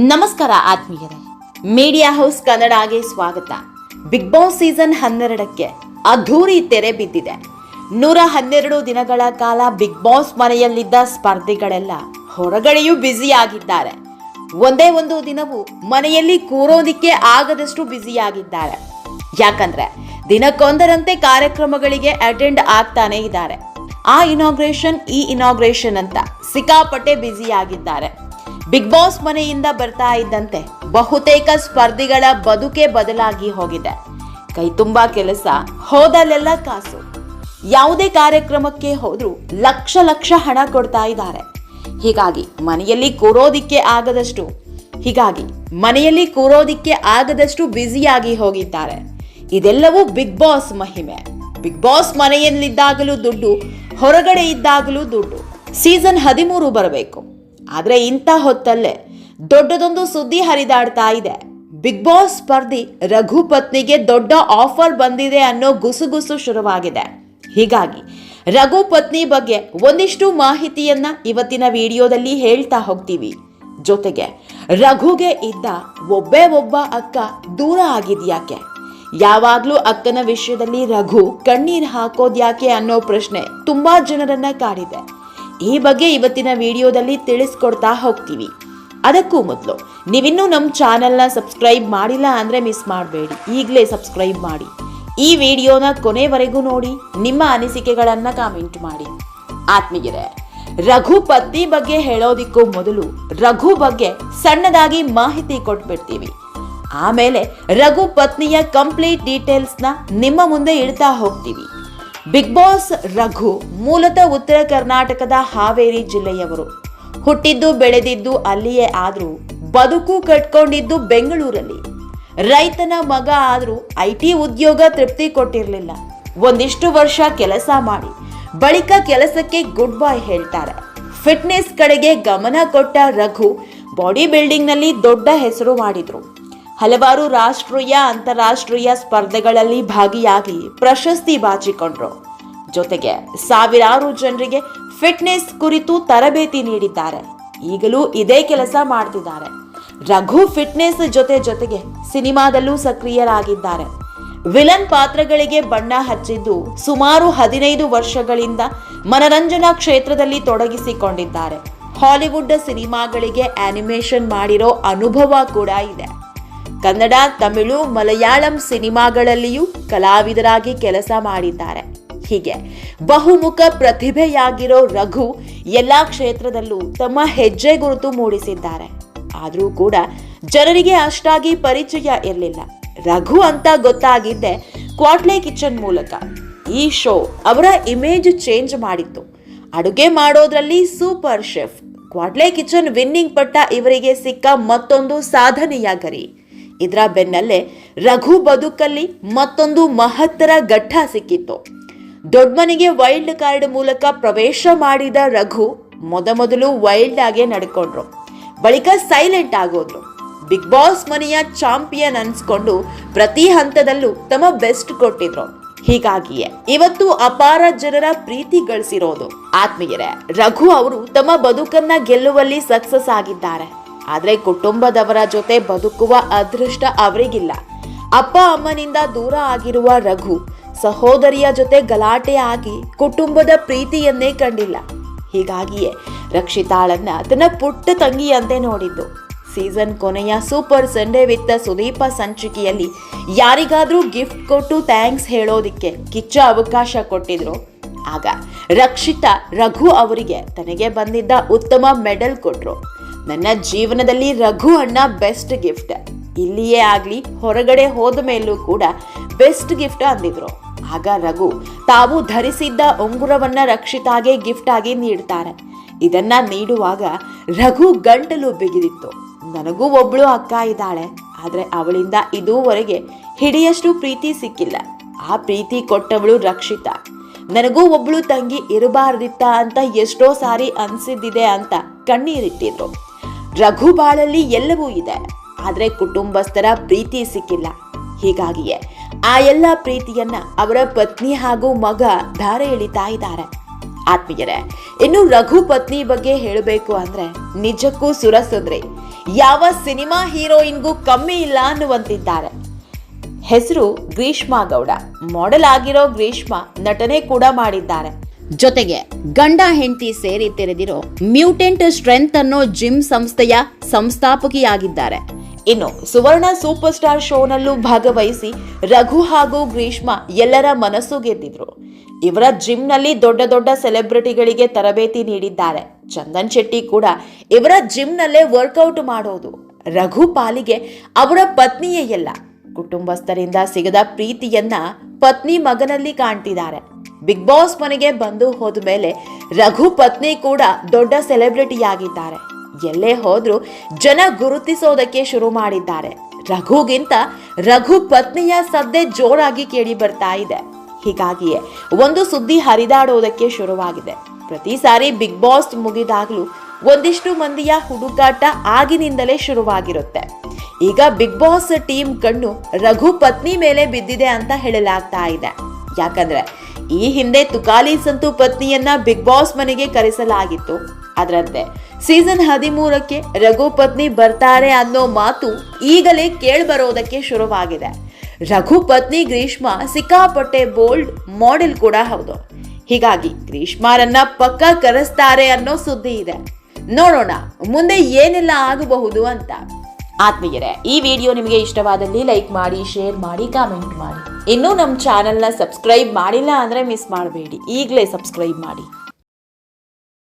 ನಮಸ್ಕಾರ ಆತ್ಮೀಯರೇ, media house ಕನ್ನಡಗೆ ಸ್ವಾಗತ. ಬಿಗ್ ಬಾಸ್ ಸೀಸನ್ 12ಕ್ಕೆ ಅದ್ಧೂರಿ ತೆರೆ ಬಿದ್ದಿದೆ. 112 ದಿನಗಳ ಕಾಲ ಬಿಗ್ ಬಾಸ್ ಮನೆಯಲ್ಲಿದ್ದ ಸ್ಪರ್ಧಿಗಳೆಲ್ಲ ಹೊರಗಡೆಯೂ ಬ್ಯುಸಿಯಾಗಿದ್ದಾರೆ. ಒಂದೇ ಒಂದು ದಿನವೂ ಮನೆಯಲ್ಲಿ ಕೂರೋದಿಕ್ಕೆ ಆಗದಷ್ಟು ಬ್ಯುಸಿಯಾಗಿದ್ದಾರೆ. ಯಾಕಂದ್ರೆ ದಿನಕ್ಕೊಂದರಂತೆ ಕಾರ್ಯಕ್ರಮಗಳಿಗೆ ಅಟೆಂಡ್ ಆಗ್ತಾನೆ ಇದ್ದಾರೆ. ಆ ಇನಾಗ್ರೇಷನ್ ಈ ಇನಾಗ್ರೇಷನ್ ಅಂತ ಸಿಕ್ಕಾಪಟ್ಟೆ ಬ್ಯುಸಿಯಾಗಿದ್ದಾರೆ. ಬಿಗ್ ಬಾಸ್ ಮನೆಯಿಂದ ಬರ್ತಾ ಇದ್ದಂತೆ ಬಹುತೇಕ ಸ್ಪರ್ಧಿಗಳ ಬದುಕೆ ಬದಲಾಗಿ ಹೋಗಿದೆ. ಕೈ ತುಂಬಾ ಕೆಲಸ, ಹೋದಲ್ಲೆಲ್ಲ ಕಾಸು. ಯಾವುದೇ ಕಾರ್ಯಕ್ರಮಕ್ಕೆ ಹೋದ್ರೂ ಲಕ್ಷ ಹಣ ಕೊಡ್ತಾ ಇದ್ದಾರೆ. ಹೀಗಾಗಿ ಮನೆಯಲ್ಲಿ ಕೂರೋದಿಕ್ಕೆ ಆಗದಷ್ಟು ಬ್ಯುಸಿಯಾಗಿ ಹೋಗಿದ್ದಾರೆ. ಇದೆಲ್ಲವೂ ಬಿಗ್ ಬಾಸ್ ಮಹಿಮೆ. ಬಿಗ್ ಬಾಸ್ ಮನೆಯಲ್ಲಿದ್ದಾಗಲೂ ದುಡ್ಡು, ಹೊರಗಡೆ ಇದ್ದಾಗಲೂ ದುಡ್ಡು. ಸೀಸನ್ 13 ಬರಬೇಕು. ಆದ್ರೆ ಇಂಥ ಹೊತ್ತಲ್ಲೇ ದೊಡ್ಡದೊಂದು ಸುದ್ದಿ ಹರಿದಾಡ್ತಾ ಇದೆ. ಬಿಗ್ ಬಾಸ್ ಸ್ಪರ್ಧಿ ರಘು ಪತ್ನಿಗೆ ದೊಡ್ಡ ಆಫರ್ ಬಂದಿದೆ ಅನ್ನೋ ಗುಸುಗುಸು ಶುರುವಾಗಿದೆ. ಹೀಗಾಗಿ ರಘು ಪತ್ನಿ ಬಗ್ಗೆ ಒಂದಿಷ್ಟು ಮಾಹಿತಿಯನ್ನ ಇವತ್ತಿನ ವಿಡಿಯೋದಲ್ಲಿ ಹೇಳ್ತಾ ಹೋಗ್ತೀವಿ. ಜೊತೆಗೆ ರಘುಗೆ ಇದ್ದ ಒಬ್ಬ ಅಕ್ಕ ದೂರ ಆಗಿದ್ಯಾಕೆ, ಯಾವಾಗ್ಲೂ ಅಕ್ಕನ ವಿಷಯದಲ್ಲಿ ರಘು ಕಣ್ಣೀರ್ ಹಾಕೋದ್ಯಾಕೆ ಅನ್ನೋ ಪ್ರಶ್ನೆ ತುಂಬಾ ಜನರನ್ನ ಕಾಡಿದೆ. ಈ ಬಗ್ಗೆ ಇವತ್ತಿನ ವಿಡಿಯೋದಲ್ಲಿ ತಿಳಿಸ್ಕೊಡ್ತಾ ಹೋಗ್ತೀವಿ. ಅದಕ್ಕೂ ಮೊದಲು ನೀವಿನ್ನೂ ನಮ್ಮ ಚಾನೆಲ್ನ ಸಬ್ಸ್ಕ್ರೈಬ್ ಮಾಡಿಲ್ಲ ಅಂದ್ರೆ ಮಿಸ್ ಮಾಡಬೇಡಿ, ಈಗಲೇ ಸಬ್ಸ್ಕ್ರೈಬ್ ಮಾಡಿ. ಈ ವಿಡಿಯೋನ ಕೊನೆವರೆಗೂ ನೋಡಿ, ನಿಮ್ಮ ಅನಿಸಿಕೆಗಳನ್ನ ಕಾಮೆಂಟ್ ಮಾಡಿ. ಆತ್ಮೀಯರೇ, ರಘು ಪತ್ನಿ ಬಗ್ಗೆ ಹೇಳೋದಿಕ್ಕೂ ಮೊದಲು ರಘು ಬಗ್ಗೆ ಸಣ್ಣದಾಗಿ ಮಾಹಿತಿ ಕೊಟ್ಬಿಡ್ತೀವಿ. ಆಮೇಲೆ ರಘು ಪತ್ನಿಯ ಕಂಪ್ಲೀಟ್ ಡೀಟೇಲ್ಸ್ನ ನಿಮ್ಮ ಮುಂದೆ ಇಡ್ತಾ ಹೋಗ್ತೀವಿ. ಬಿಗ್ ಬಾಸ್ ರಘು ಮೂಲತಃ ಉತ್ತರ ಕರ್ನಾಟಕದ ಹಾವೇರಿ ಜಿಲ್ಲೆಯವರು. ಹುಟ್ಟಿದ್ದು ಬೆಳೆದಿದ್ದು ಅಲ್ಲಿಯೇ ಆದ್ರೂ ಬದುಕು ಕಟ್ಕೊಂಡಿದ್ದು ಬೆಂಗಳೂರಲ್ಲಿ. ರೈತನ ಮಗ ಆದ್ರೂ IT ಉದ್ಯೋಗ ತೃಪ್ತಿ ಕೊಟ್ಟಿರಲಿಲ್ಲ. ಒಂದಿಷ್ಟು ವರ್ಷ ಕೆಲಸ ಮಾಡಿ ಬಳಿಕ ಕೆಲಸಕ್ಕೆ ಗುಡ್ ಬೈ ಹೇಳ್ತಾರೆ. ಫಿಟ್ನೆಸ್ ಕಡೆಗೆ ಗಮನ ಕೊಟ್ಟ ರಘು ಬಾಡಿ ಬಿಲ್ಡಿಂಗ್ ನಲ್ಲಿ ದೊಡ್ಡ ಹೆಸರು ಮಾಡಿದ್ರು. ಹಲವಾರು ರಾಷ್ಟ್ರೀಯ ಅಂತಾರಾಷ್ಟ್ರೀಯ ಸ್ಪರ್ಧೆಗಳಲ್ಲಿ ಭಾಗಿಯಾಗಿ ಪ್ರಶಸ್ತಿ ಬಾಚಿಕೊಂಡ್ರು. ಜೊತೆಗೆ ಸಾವಿರಾರು ಜನರಿಗೆ ಫಿಟ್ನೆಸ್ ಕುರಿತು ತರಬೇತಿ ನೀಡಿದ್ದಾರೆ. ಈಗಲೂ ಇದೇ ಕೆಲಸ ಮಾಡ್ತಿದ್ದಾರೆ. ರಘು ಫಿಟ್ನೆಸ್ ಜೊತೆಗೆ ಸಿನಿಮಾದಲ್ಲೂ ಸಕ್ರಿಯರಾಗಿದ್ದಾರೆ. ವಿಲನ್ ಪಾತ್ರಗಳಿಗೆ ಬಣ್ಣ ಹಚ್ಚಿದ್ದು ಸುಮಾರು 15 ವರ್ಷಗಳಿಂದ ಮನರಂಜನಾ ಕ್ಷೇತ್ರದಲ್ಲಿ ತೊಡಗಿಸಿಕೊಂಡಿದ್ದಾರೆ. ಹಾಲಿವುಡ್ ಸಿನಿಮಾಗಳಿಗೆ ಆನಿಮೇಷನ್ ಮಾಡಿರೋ ಅನುಭವ ಕೂಡ ಇದೆ. ಕನ್ನಡ, ತಮಿಳು, ಮಲಯಾಳಂ ಸಿನಿಮಾಗಳಲ್ಲಿಯೂ ಕಲಾವಿದರಾಗಿ ಕೆಲಸ ಮಾಡಿದ್ದಾರೆ. ಹೀಗೆ ಬಹುಮುಖ ಪ್ರತಿಭೆಯಾಗಿರೋ ರಘು ಎಲ್ಲಾ ಕ್ಷೇತ್ರದಲ್ಲೂ ತಮ್ಮ ಹೆಜ್ಜೆ ಗುರುತು ಮೂಡಿಸಿದ್ದಾರೆ. ಆದರೂ ಕೂಡ ಜನರಿಗೆ ಅಷ್ಟಾಗಿ ಪರಿಚಯ ಇರಲಿಲ್ಲ. ರಘು ಅಂತ ಗೊತ್ತಾಗಿದ್ದೆ ಕ್ವಾಟ್ಲೆ ಕಿಚನ್ ಮೂಲಕ. ಈ ಶೋ ಅವರ ಇಮೇಜ್ ಚೇಂಜ್ ಮಾಡಿತ್ತು. ಅಡುಗೆ ಮಾಡೋದ್ರಲ್ಲಿ ಸೂಪರ್ ಶೆಫ್. ಕ್ವಾಟ್ಲೆ ಕಿಚನ್ ವಿನ್ನಿಂಗ್ ಪಟ್ಟ ಇವರಿಗೆ ಸಿಕ್ಕ ಮತ್ತೊಂದು ಸಾಧನೆಯ ಗರಿ. ಇದರ ಬೆನ್ನಲ್ಲೇ ರಘು ಬದುಕಲ್ಲಿ ಮತ್ತೊಂದು ಮಹತ್ತರ ಘಟ್ಟ ಸಿಕ್ಕಿತ್ತು. ದೊಡ್ಡಮನೆಗೆ ವೈಲ್ಡ್ ಕಾರ್ಡ್ ಮೂಲಕ ಪ್ರವೇಶ ಮಾಡಿದ ರಘು ಮೊದಲು ವೈಲ್ಡ್ ಆಗೇ ನಡ್ಕೊಂಡ್ರು. ಬಳಿಕ ಸೈಲೆಂಟ್ ಆಗೋದ್ರು. ಬಿಗ್ ಬಾಸ್ ಮನೆಯ ಚಾಂಪಿಯನ್ ಅನ್ಸ್ಕೊಂಡು ಪ್ರತಿ ಹಂತದಲ್ಲೂ ತಮ್ಮ ಬೆಸ್ಟ್ ಕೊಟ್ಟಿದ್ರು. ಹೀಗಾಗಿಯೇ ಇವತ್ತು ಅಪಾರ ಜನರ ಪ್ರೀತಿ ಗಳಿಸಿರೋದು. ಆತ್ಮೀಯರೇ, ರಘು ಅವರು ತಮ್ಮ ಬದುಕನ್ನ ಗೆಲ್ಲುವಲ್ಲಿ ಸಕ್ಸಸ್ ಆಗಿದ್ದಾರೆ. ಆದ್ರೆ ಕುಟುಂಬದವರ ಜೊತೆ ಬದುಕುವ ಅದೃಷ್ಟ ಅವರಿಗಿಲ್ಲ. ಅಪ್ಪ ಅಮ್ಮನಿಂದ ದೂರ ಆಗಿರುವ ರಘು ಸಹೋದರಿಯ ಜೊತೆ ಗಲಾಟೆ ಆಗಿ ಕುಟುಂಬದ ಪ್ರೀತಿಯನ್ನೇ ಕಂಡಿಲ್ಲ. ಹೀಗಾಗಿಯೇ ರಕ್ಷಿತಾಳನ್ನ ತನ್ನ ಪುಟ್ಟ ತಂಗಿಯಂತೆ ನೋಡಿದ್ದು. ಸೀಸನ್ ಕೊನೆಯ ಸೂಪರ್ ಸಂಡೇ ವಿತ್ ಸುದೀಪ ಸಂಚಿಕೆಯಲ್ಲಿ ಯಾರಿಗಾದ್ರೂ ಗಿಫ್ಟ್ ಕೊಟ್ಟು ಥ್ಯಾಂಕ್ಸ್ ಹೇಳೋದಿಕ್ಕೆ ಕಿಚ್ಚ ಅವಕಾಶ ಕೊಟ್ಟಿದ್ರು. ಆಗ ರಕ್ಷಿತಾ ರಘು ಅವರಿಗೆ ತನಗೆ ಬಂದಿದ್ದ ಉತ್ತಮ ಮೆಡಲ್ ಕೊಟ್ರು. ನನ್ನ ಜೀವನದಲ್ಲಿ ರಘು ಅಣ್ಣ ಬೆಸ್ಟ್ ಗಿಫ್ಟ್, ಇಲ್ಲಿಯೇ ಆಗ್ಲಿ ಹೊರಗಡೆ ಹೋದ ಮೇಲೂ ಕೂಡ ಬೆಸ್ಟ್ ಗಿಫ್ಟ್ ಅಂದಿದ್ರು. ಆಗ ರಘು ತಾವು ಧರಿಸಿದ್ದ ಉಂಗುರವನ್ನ ರಕ್ಷಿತಾಗೆ ಗಿಫ್ಟ್ ಆಗಿ ನೀಡ್ತಾರೆ. ಇದನ್ನ ನೀಡುವಾಗ ರಘು ಗಂಟಲು ಬಿಗಿದಿತ್ತು. ನನಗೂ ಒಬ್ಳು ಅಕ್ಕ ಇದ್ದಾಳೆ, ಆದ್ರೆ ಅವಳಿಂದ ಇದುವರೆಗೆ ಹಿಡಿಯಷ್ಟು ಪ್ರೀತಿ ಸಿಕ್ಕಿಲ್ಲ. ಆ ಪ್ರೀತಿ ಕೊಟ್ಟವಳು ರಕ್ಷಿತಾ. ನನಗೂ ಒಬ್ಳು ತಂಗಿ ಇರಬಾರ್ದಿತ್ತ ಅಂತ ಎಷ್ಟೋ ಸಾರಿ ಅನ್ಸಿದ್ದಿದೆ ಅಂತ ಕಣ್ಣೀರಿಟ್ಟಿದ್ರು. ರಘು ಬಾಳಲ್ಲಿ ಎಲ್ಲವೂ ಇದೆ, ಆದ್ರೆ ಕುಟುಂಬಸ್ಥರ ಪ್ರೀತಿ ಸಿಕ್ಕಿಲ್ಲ. ಹೀಗಾಗಿಯೇ ಆ ಎಲ್ಲ ಪ್ರೀತಿಯನ್ನ ಅವರ ಪತ್ನಿ ಹಾಗೂ ಮಗ ಧಾರೆ ಎಳಿತಾ ಇದ್ದಾರೆ. ಆತ್ಮೀಯರೇ, ಇನ್ನು ರಘು ಪತ್ನಿ ಬಗ್ಗೆ ಹೇಳಬೇಕು ಅಂದ್ರೆ ನಿಜಕ್ಕೂ ಸುರಸುಂದ್ರಿ. ಯಾವ ಸಿನಿಮಾ ಹೀರೋಯಿನ್ಗೂ ಕಮ್ಮಿ ಇಲ್ಲ ಅನ್ನುವಂತಿದ್ದಾರೆ. ಹೆಸರು ಗ್ರೀಷ್ಮಾ ಗೌಡ. ಮಾಡೆಲ್ ಆಗಿರೋ ಗ್ರೀಷ್ಮಾ ನಟನೆ ಕೂಡ ಮಾಡಿದ್ದಾರೆ. ಜೊತೆಗೆ ಗಂಡ ಹೆಂಡತಿ ಸೇರಿ ತೆರೆದಿರೋ ಮ್ಯೂಟೆಂಟ್ ಸ್ಟ್ರೆಂತ್ ಅನ್ನೋ ಜಿಮ್ ಸಂಸ್ಥೆಯ ಸಂಸ್ಥಾಪಕಿಯಾಗಿದ್ದಾರೆ. ಇನ್ನು ಸುವರ್ಣ ಸೂಪರ್ ಸ್ಟಾರ್ ಶೋನಲ್ಲೂ ಭಾಗವಹಿಸಿ ರಘು ಹಾಗೂ ಗ್ರೀಷ್ಮಾ ಎಲ್ಲರ ಮನಸ್ಸು ಗೆದ್ದಿದ್ರು. ಇವರ ಜಿಮ್ನಲ್ಲಿ ದೊಡ್ಡ ದೊಡ್ಡ ಸೆಲೆಬ್ರಿಟಿಗಳಿಗೆ ತರಬೇತಿ ನೀಡಿದ್ದಾರೆ. ಚಂದನ್ ಶೆಟ್ಟಿ ಕೂಡ ಇವರ ಜಿಮ್ನಲ್ಲೇ ವರ್ಕೌಟ್ ಮಾಡೋದು. ರಘು ಪಾಲಿಗೆ ಅವರ ಪತ್ನಿಯೇ ಎಲ್ಲ. ಕುಟುಂಬಸ್ಥರಿಂದ ಸಿಗದ ಪ್ರೀತಿಯನ್ನ ಪತ್ನಿ ಮಗನಲ್ಲಿ ಕಾಣ್ತಿದ್ದಾರೆ. ಬಿಗ್ ಬಾಸ್ ಮನೆಗೆ ಬಂದು ಹೋದ ಮೇಲೆ ರಘು ಪತ್ನಿ ಕೂಡ ದೊಡ್ಡ ಸೆಲೆಬ್ರಿಟಿಯಾಗಿದ್ದಾರೆ. ಎಲ್ಲೇ ಹೋದ್ರೂ ಜನ ಗುರುತಿಸೋದಕ್ಕೆ ಶುರು ಮಾಡಿದ್ದಾರೆ. ರಘುಗಿಂತ ರಘು ಪತ್ನಿಯ ಸದ್ದೆ ಜೋರಾಗಿ ಕೇಳಿ ಬರ್ತಾ ಇದೆ. ಹೀಗಾಗಿಯೇ ಒಂದು ಸುದ್ದಿ ಹರಿದಾಡೋದಕ್ಕೆ ಶುರುವಾಗಿದೆ. ಪ್ರತಿ ಸಾರಿ ಬಿಗ್ ಬಾಸ್ ಮುಗಿದಾಗಲೂ ಒಂದಿಷ್ಟು ಮಂದಿಯ ಹುಡುಕಾಟ ಆಗಿನಿಂದಲೇ ಶುರುವಾಗಿರುತ್ತೆ. ಈಗ ಬಿಗ್ ಬಾಸ್ ಟೀಮ್ ಕಣ್ಣು ರಘು ಪತ್ನಿ ಮೇಲೆ ಬಿದ್ದಿದೆ ಅಂತ ಹೇಳಲಾಗ್ತಾ ಇದೆ. ಯಾಕಂದ್ರೆ ಈ ಹಿಂದೆ ತುಕಾಲಿ ಸಂತು ಪತ್ನಿಯನ್ನ ಬಿಗ್ ಬಾಸ್ ಮನೆಗೆ ಕರೆಸಲಾಗಿತ್ತು. ಅದರಂತೆ ಸೀಸನ್ 13ಕ್ಕೆ ರಘು ಪತ್ನಿ ಬರ್ತಾರೆ ಅನ್ನೋ ಮಾತು ಈಗಲೇ ಕೇಳ್ಬರೋದಕ್ಕೆ ಶುರುವಾಗಿದೆ. ರಘು ಪತ್ನಿ ಗ್ರೀಷ್ಮಾ ಸಿಕ್ಕಾಪಟ್ಟೆ ಬೋಲ್ಡ್ ಮಾಡೆಲ್ ಕೂಡ ಹೌದು. ಹೀಗಾಗಿ ಗ್ರೀಷ್ಮಾರನ್ನ ಪಕ್ಕಾ ಕರೆಸ್ತಾರೆ ಅನ್ನೋ ಸುದ್ದಿ ಇದೆ. ನೋಡೋಣ ಮುಂದೆ ಏನೆಲ್ಲ ಆಗಬಹುದು ಅಂತ. ಆತ್ಮೀಯರೇ, ಈ ವಿಡಿಯೋ ನಿಮಗೆ ಇಷ್ಟವಾದಲ್ಲಿ ಲೈಕ್ ಮಾಡಿ, ಶೇರ್ ಮಾಡಿ, ಕಾಮೆಂಟ್ ಮಾಡಿ. ಇನ್ನೂ ನಮ್ಮ ಚಾನೆಲ್ನ ಸಬ್ಸ್ಕ್ರೈಬ್ ಮಾಡಿಲ್ಲ ಅಂದರೆ ಮಿಸ್ ಮಾಡಬೇಡಿ, ಈಗಲೇ ಸಬ್ಸ್ಕ್ರೈಬ್ ಮಾಡಿ.